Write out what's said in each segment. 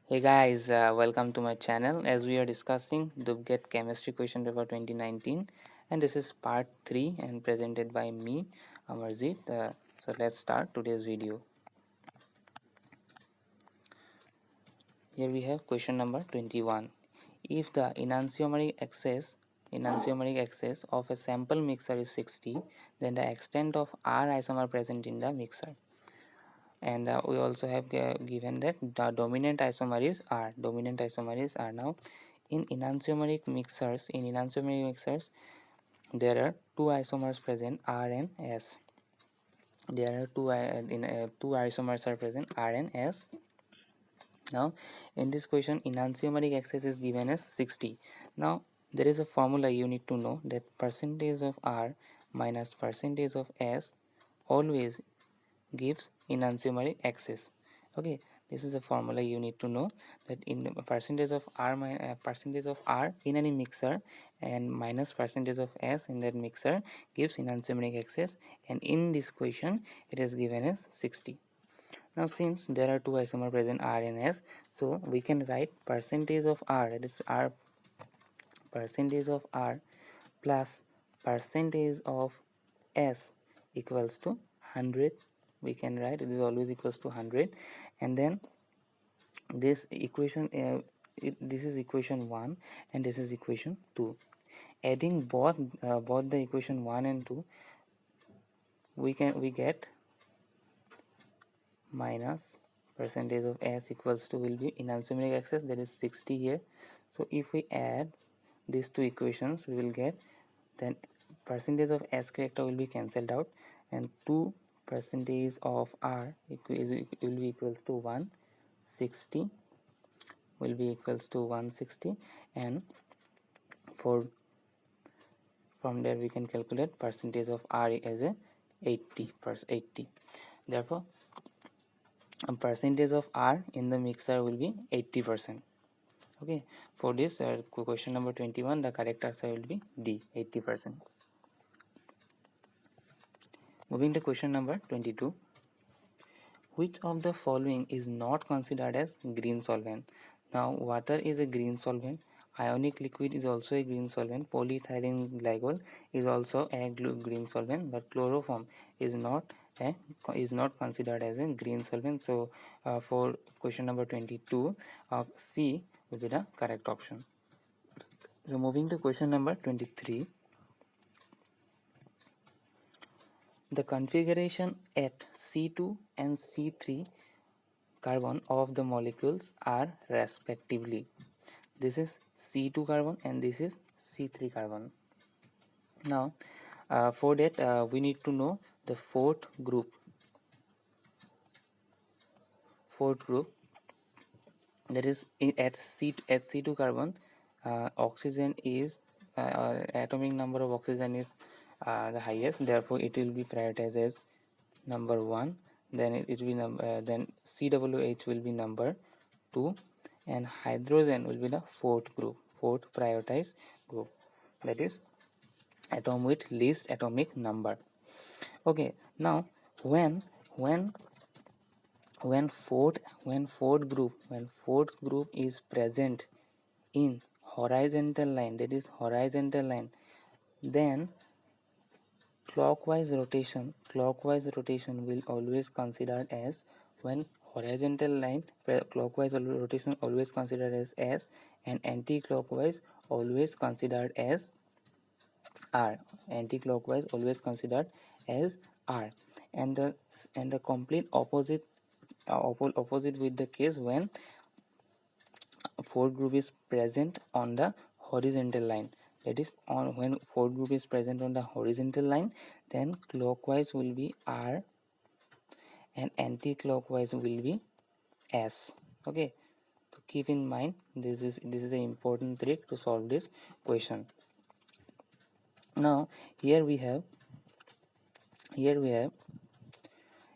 Hey guys, welcome to my channel. As we are discussing Dubget Chemistry Question Paper 2019, and this is part 3 and presented by me, Amarjit. So let's start today's video. Here we have question number 21. If the enantiomeric excess of a sample mixture is 60, then the extent of R isomer present in the mixture. And we also have given that the dominant isomer is R. Now in enantiomeric mixers, there are two isomers present, R and S. There are two isomers are present, R and S. Now in this question, enantiomeric excess is given as 60. Now there is a formula you need to know, that percentage of R minus percentage of S always gives enantiomeric excess. Okay, this is a formula you need to know, that in percentage of R in any mixer and minus percentage of S in that mixer gives enantiomeric excess, and in this question it is given as 60. Now since there are two isomers present, R and S, so we can write percentage of R, that is percentage of R plus percentage of S equals to 100. We can write it is always equals to 100, and then this equation this is equation 1 and this is equation 2. Adding both the equation 1 and 2, we get minus percentage of S equals to will be enantiomeric excess, that is 60 here. So if we add these two equations, we will get, then percentage of S character will be cancelled out, and 2 percentage of R will be equals to 160, will be equals to 160, and for from there we can calculate percentage of R as a 80. Therefore percentage of R in the mixer will be 80%. Okay, for this question number 21, the correct answer will be D, 80%. Moving to question number 22. Which of the following is not considered as green solvent? Now water is a green solvent, ionic liquid is also a green solvent, polyethylene glycol is also a green solvent, but chloroform is not considered as a green solvent. So for question number 22, C will be the correct option. So moving to question number 23. The configuration at C2 and C3 carbon of the molecules are respectively. This is C2 carbon and this is C3 carbon. Now for that we need to know the fourth group. That is at C2 carbon, oxygen is atomic number of oxygen is the highest, therefore it will be prioritized as number 1, then it will then COOH will be number 2, and hydrogen will be the fourth prioritized group, that is atom with least atomic number. Okay, now when fourth group is present in horizontal line, that is horizontal line, then clockwise rotation will always considered as, when horizontal line clockwise rotation always considered as S, and anti-clockwise always considered as R. And the complete opposite with the case when fourth group is present on the horizontal line, that is when fourth group is present on the horizontal line, then clockwise will be R and anti-clockwise will be S. Okay, so keep in mind, this is an important trick to solve this question. Now here we have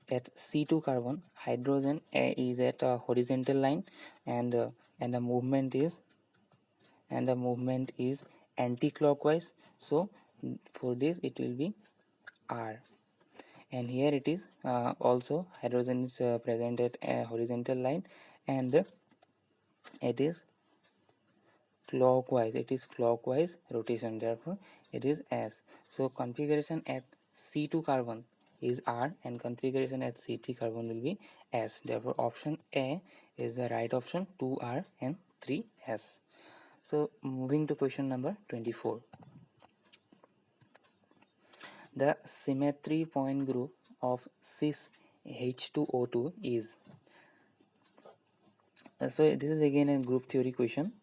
at C2 carbon, hydrogen is at a horizontal line, and the movement is anti-clockwise. So for this it will be R, and here it is also hydrogen is present at a horizontal line, and it is clockwise rotation, therefore it is S. So configuration at C2 carbon is R and configuration at C3 carbon will be S, therefore option A is the right option, 2R and 3S. So moving to question number 24. The symmetry point group of cis H2O2 is, so this is again a group theory question.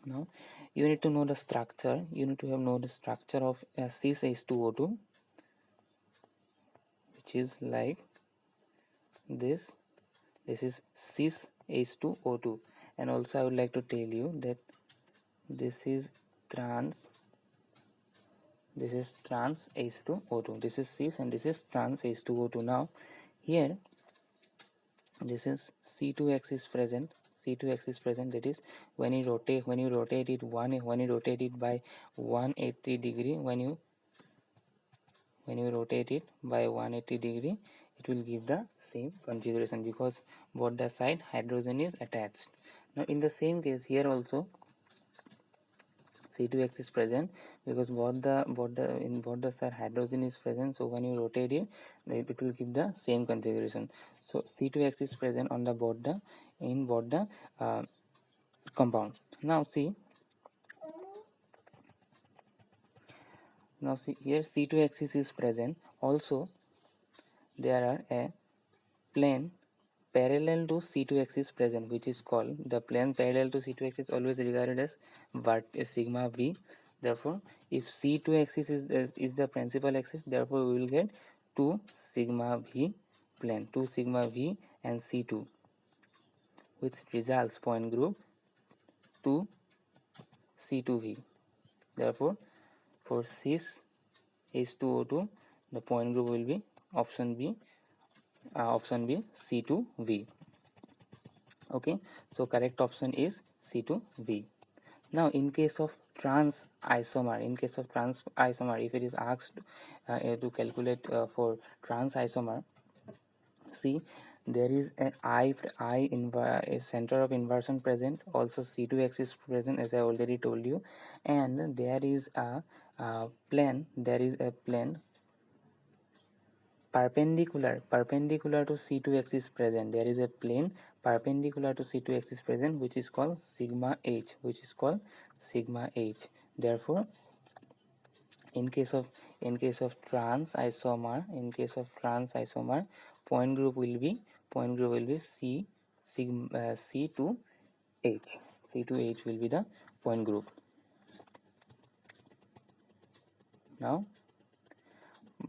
Now you need to know the structure, you need to know the structure of cis H2O2, which is like this. This is cis H2O2, and also I would like to tell you that this is trans H2O2. This is cis and this is trans H2O2. Now here this is C2x is present. C2x is present, that is when you rotate it when you rotate it by 180 degree, when you rotate it by 180 degree, it will give the same configuration because both the side hydrogen is attached. Now in the same case here also C2x is present because both the side hydrogen is present, so when you rotate it will give the same configuration. So C2x is present on the both the compound. Now see here C2 axis is present. Also there are a plane parallel to C2 axis present, which is called, the plane parallel to C2 axis always regarded as sigma V. Therefore if C2 axis is the principal axis, therefore we will get 2 sigma V plane, 2 sigma V and C2, which results point group 2 C2V. Therefore for cis H2O2 the point group will be option B C2V. Okay, so correct option is C2V. Now in case of trans isomer, if it is asked to calculate for trans isomer, see there is a a center of inversion present, also C2 axis present as I already told you, and there is a plane perpendicular to C2 axis present. There is a plane perpendicular to C2 axis present, which is called sigma H, Therefore in case of trans isomer, point group will be C2H. C2H will be the point group. Now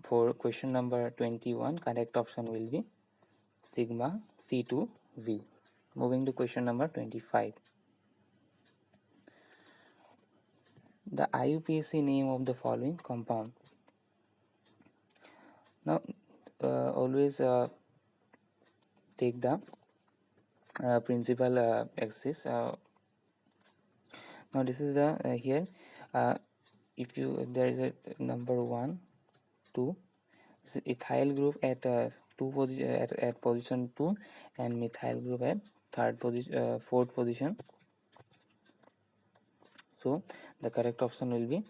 for question number 21, correct option will be sigma C2V. Moving to question number 25. The IUPAC name of the following compound. Now always take the principal axis. Now this is the here if you there is a number 1 2 ethyl group at at position 2 and methyl group at fourth position. So the correct option will be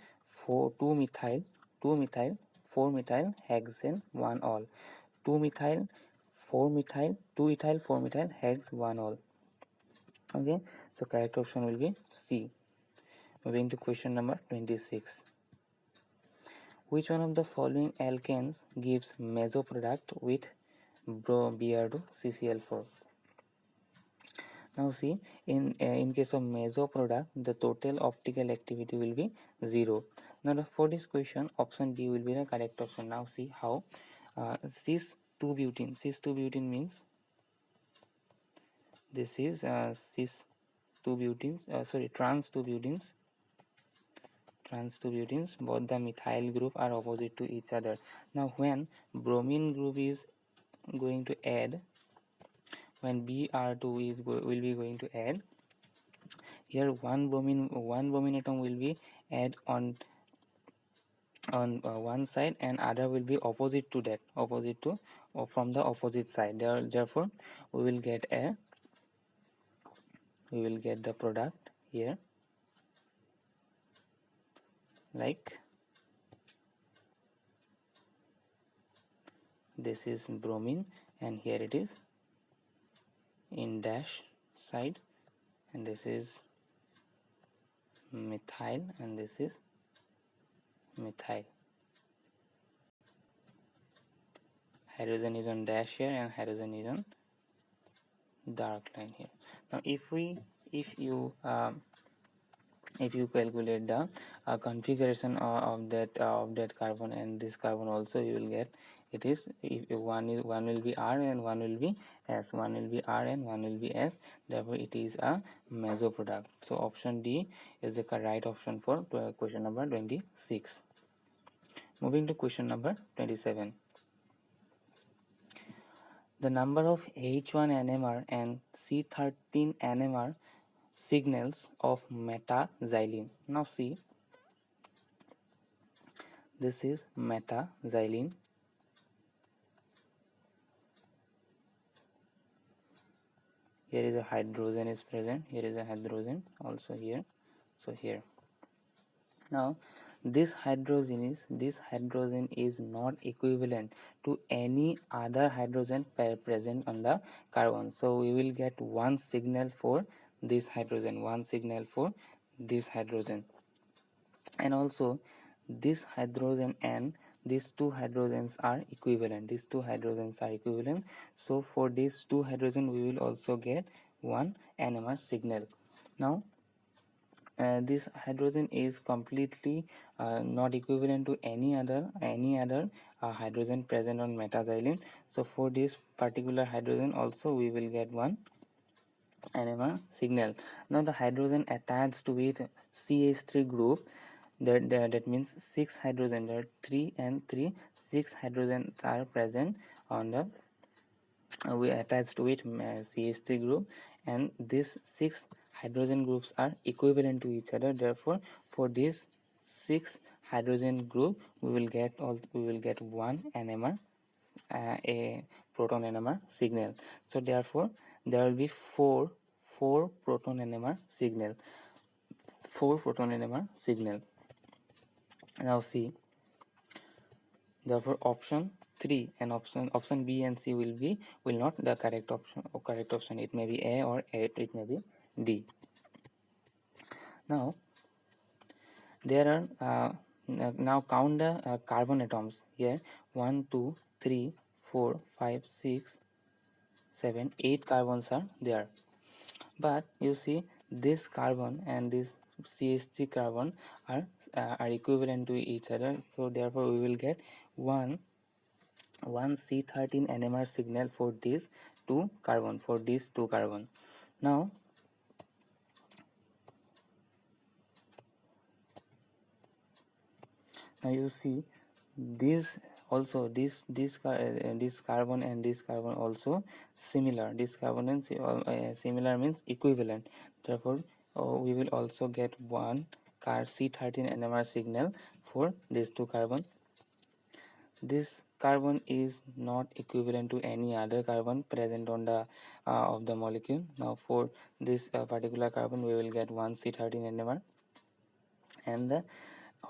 2 methyl 4 methyl hexane 1 all, 2 methyl 4 methyl 2 ethyl 4 methyl hex 1 all. Okay, so correct option will be C. Moving to question number 26. Which one of the following alkanes gives meso product with Br2 CCl4? Now see in case of meso product, the total optical activity will be 0. Now for this question option D will be the correct option. Now see how cis 2-butene means this is cis 2-butenes trans 2-butenes, both the methyl group are opposite to each other. Now when bromine group is going to add, when Br2 is will be going to add, here one bromine atom will be add on one side and other will be opposite to that, from the opposite side. Therefore we will get a we will get the product here, like this is bromine, and here it is in dash side, and this is methyl, and this is methyl. Hydrogen is on dash here, and hydrogen is on dark line here. Now if you calculate the configuration of that carbon and this carbon also, you will get it is, if one will be R and one will be S, one will be R and one will be S, therefore it is a meso product. So option D is the right option for question number 26. Moving to question number 27. The number of H1 NMR and C13 NMR signals of metaxylene. Now see, this is metaxylene. Here is a hydrogen is present, here is a hydrogen also here, so here. Now this hydrogen is not equivalent to any other hydrogen present on the carbon, so we will get one signal for this hydrogen, one signal for this hydrogen, and also this hydrogen and these two hydrogens are equivalent, so for these two hydrogen we will also get one NMR signal. Now this hydrogen is completely not equivalent to any other hydrogen present on metaxylene, so for this particular hydrogen also we will get one NMR signal. Now the hydrogen attached with CH3 group, that means 6 hydrogen, there are 3 and 3, 6 hydrogens are present on the we attached to it CH3 group, and these 6 hydrogen groups are equivalent to each other, therefore for this 6 hydrogen group we will get one NMR, a proton NMR signal. So therefore there will be four proton NMR signal, 4 proton NMR signal. Now see, therefore option 3 and option B and C will not the correct option. It may be A or it may be D. Now there are now count the carbon atoms here. 1 2 3 4 5 6 7 8 carbons are there, but you see this carbon and this CH3 carbon are equivalent to each other, so therefore we will get one C13 NMR signal for these two carbon, Now you see this also, this carbon and this carbon also similar, this carbon and similar means equivalent, therefore we will also get one C13 NMR signal for these two carbon. This carbon is not equivalent to any other carbon present on the of the molecule. Now for this particular carbon we will get one C13 NMR, and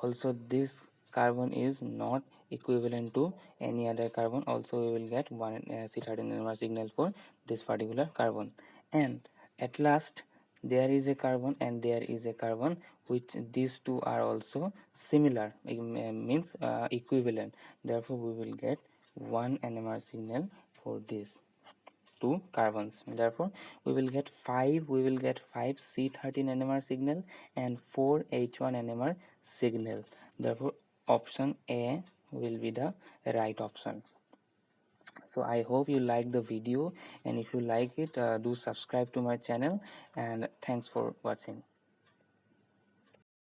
also this carbon is not equivalent to any other carbon, also we will get one C13 NMR signal for this particular carbon. And at last there is a carbon and there is a carbon which these two are also similar, means equivalent, therefore we will get one NMR signal for these two carbons, therefore we will get 5 C13 NMR signal and 4 H1 NMR signal, therefore option A will be the right option. So I hope you like the video, and if you like it, do subscribe to my channel, and thanks for watching.